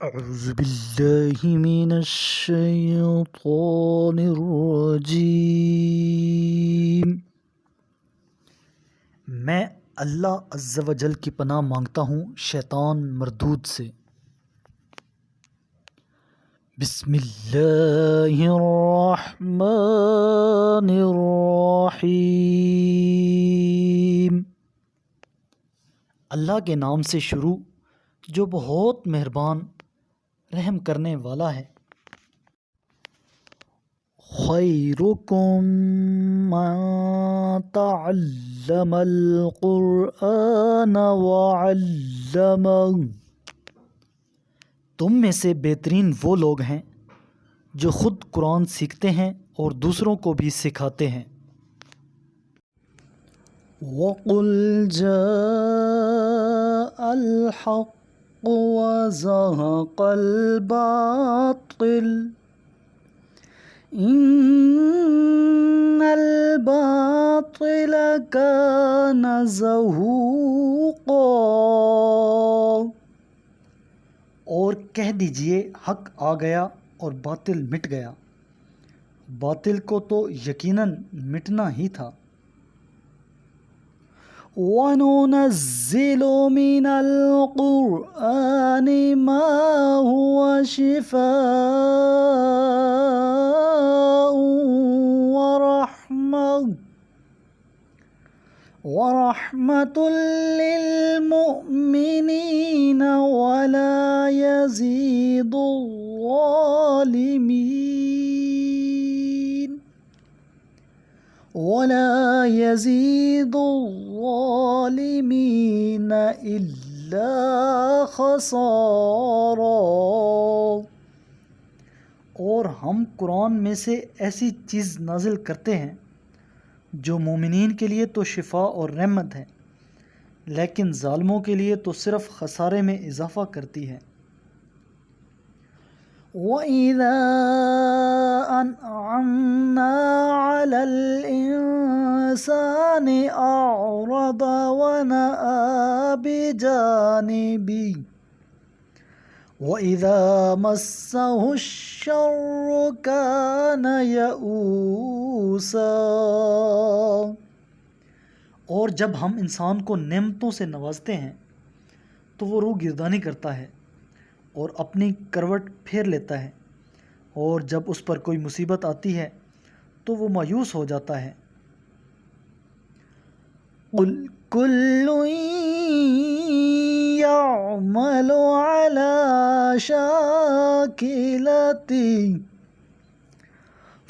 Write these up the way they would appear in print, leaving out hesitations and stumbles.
أعوذ بالله من الشيطان الرجیم۔ میں اللہ عز و جل کی پناہ مانگتا ہوں شیطان مردود سے۔ بسم اللہ الرحمن الرحیم۔ اللہ کے نام سے شروع جو بہت مہربان رحم کرنے والا ہے۔ خیرکم من تعلم القرآن وعلمہ، تم میں سے بہترین وہ لوگ ہیں جو خود قرآن سیکھتے ہیں اور دوسروں کو بھی سکھاتے ہیں۔ وَقُلْ جَاءَ الْحَقُّ وَزَهَقَ الْبَاطِلُ إِنَّ الْبَاطِلَ كَانَ زَهُوقًا، اور کہہ دیجئے حق آ گیا اور باطل مٹ گیا، باطل کو تو یقیناً مٹنا ہی تھا۔ وَنُنَزِّلُ مِنَ الْقُرْآنِ مَا هُوَ شِفَاءٌ وَرَحْمَةٌ لِّلْمُؤْمِنِينَ وَلَا يَزِيدُ الظَّالِمِينَ إِلَّا خَسَارًا، اور ہم قرآن میں سے ایسی چیز نازل کرتے ہیں جو مومنین کے لیے تو شفا اور رحمت ہے، لیکن ظالموں کے لیے تو صرف خسارے میں اضافہ کرتی ہے۔ وَإِذَا أَنْعَمْنَا عَلَى الْإِنسَانِ أَعْرَضَ وَنَأَىٰ بِجَانِبِهِ وَإِذَا مَسَّهُ الشَّرُّ كَانَ يَئُوسًا، اور جب ہم انسان کو نعمتوں سے نوازتے ہیں تو وہ روح گردانی کرتا ہے اور اپنی کروٹ پھیر لیتا ہے، اور جب اس پر کوئی مصیبت آتی ہے تو وہ مایوس ہو جاتا ہے۔ قُلْ كُلٌّ يَعْمَلُ عَلَى شَاكِلَتِهِ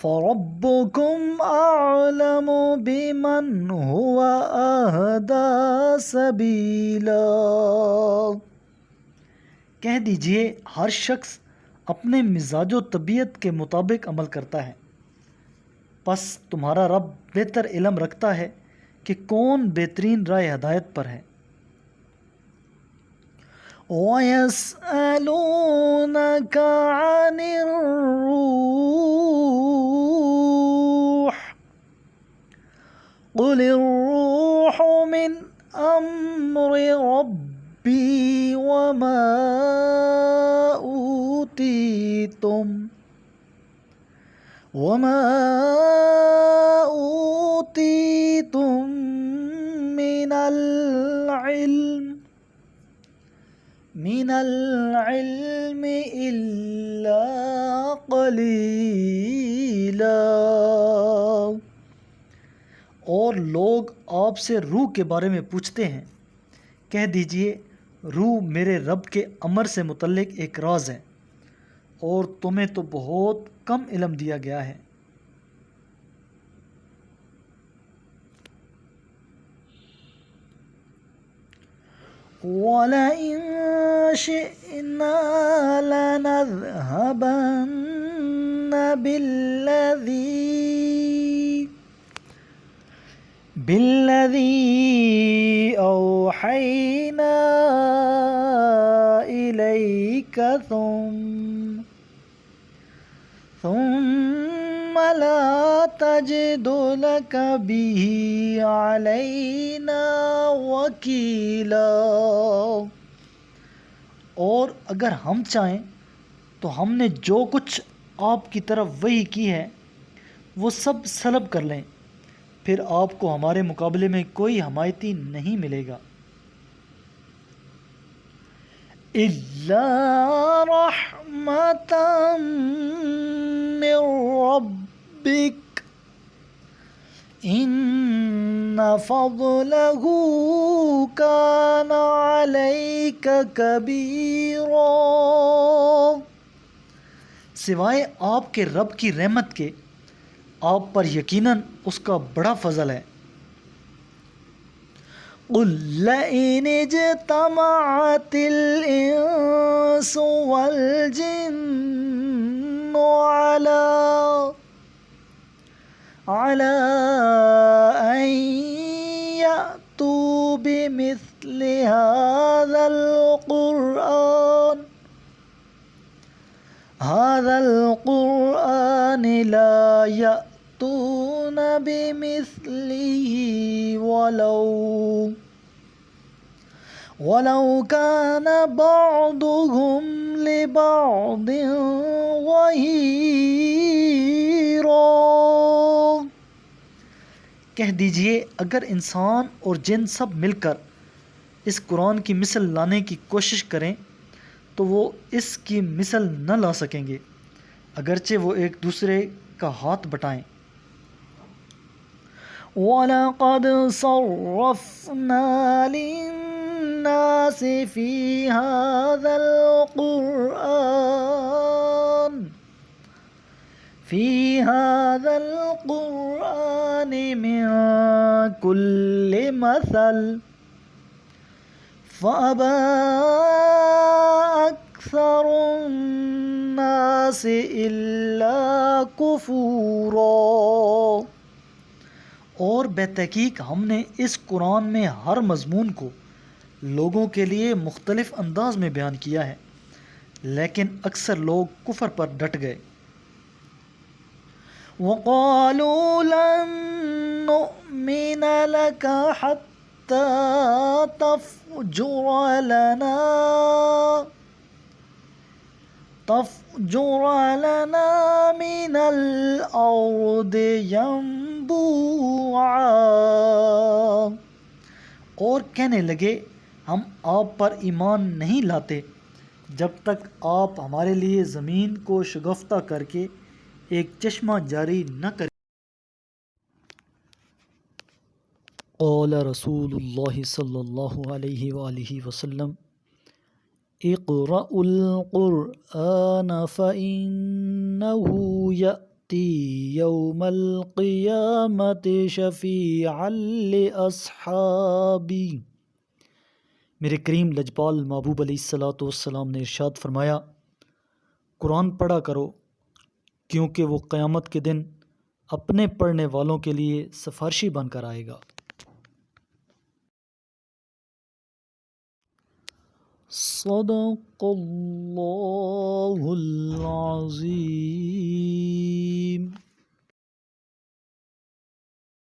فَرَبُّكُمْ أَعْلَمُ بِمَنْ هُوَ أَهْدَىٰ سَبِيلًا، کہہ دیجئے ہر شخص اپنے مزاج و طبیعت کے مطابق عمل کرتا ہے، پس تمہارا رب بہتر علم رکھتا ہے کہ کون بہترین راہ ہدایت پر ہے۔ وَيَسْأَلُونَكَ عَنِ الرُّوحِ قُلِ الرُّوحُ مِنْ أَمْرِ رَبِّي وَمَا أُوتِيتُم مِّنَ الْعِلْمِ إِلَّا قَلِيلًا، اور لوگ آپ سے روح کے بارے میں پوچھتے ہیں، کہہ دیجئے روح میرے رب کے امر سے متعلق ایک راز ہے، اور تمہیں تو بہت کم علم دیا گیا ہے۔ وَلَئِن شِئْنَا لَنَذْهَبَنَّ بِالَّذِي أَوْحَيْنَا إِلَيْكَ ثُمَّ لَا تَجِدُ لَكَ بِهِ عَلَيْنَا وَكِيلًا، اور اگر ہم چاہیں تو ہم نے جو کچھ آپ کی طرف وحی کی ہے وہ سب سلب کر لیں، پھر آپ کو ہمارے مقابلے میں کوئی حمایتی نہیں ملے گا۔ إِلَّا رَحْمَةً مِّن رَّبِّكَ إِنَّ فَضْلَهُ كَانَ عَلَيْكَ كَبِيرًا، سوائے آپ کے رب کی رحمت کے آپ پر یقیناً اس کا بڑا فضل ہے۔ قُل لَّئِنِ اجْتَمَعَتِ الْإِنسُ وَالْجِنُّ عَلَىٰ أَن يَأْتُوا بِمِثْلِ هَٰذَا الْقُرْآنِ لَا يَأْتُونَ بِمِثْلِهِ وَلَوْ كَانَ بَعْضُهُمْ لِبَعْضٍ ظَهِيرًا، کہہ دیجئے اگر انسان اور جن سب مل کر اس قرآن کی مثل لانے کی کوشش کریں تو وہ اس کی مثل نہ لا سکیں گے، اگرچہ وہ ایک دوسرے کا ہاتھ بٹائیں۔ وَلَقَدْ صَرَّفْنَا لِلنَّاسِ فِي هَٰذَا الْقُرْآنِ مِن كُلِّ مَثَلٍ فَأَبَىٰ أَكْثَرُ النَّاسِ إِلَّا كُفُورًا، اور بے تحقیق ہم نے اس قرآن میں ہر مضمون کو لوگوں کے لیے مختلف انداز میں بیان کیا ہے، لیکن اکثر لوگ کفر پر ڈٹ گئے۔ وَقَالُوا لَن نُّؤْمِنَ لَكَ حَتَّىٰ تَفْجُرَ لَنَا مِنَ الْأَرْضِ يَنبُوعًا، اور کہنے لگے ہم آپ پر ایمان نہیں لاتے جب تک آپ ہمارے لیے زمین کو شگفتہ کر کے ایک چشمہ جاری نہ کریں۔ قال رسول اللہ صلی اللہ علیہ وآلہ وسلم اقرأوا القرآن فإنه يأتي يوم القيامة شفيعا لأصحابي، میرے کریم لجپال محبوب علیہ الصلوۃ والسلام نے ارشاد فرمایا، قرآن پڑھا کرو کیونکہ وہ قیامت کے دن اپنے پڑھنے والوں کے لیے سفارشی بن کر آئے گا۔ صدق اللہ العظیم۔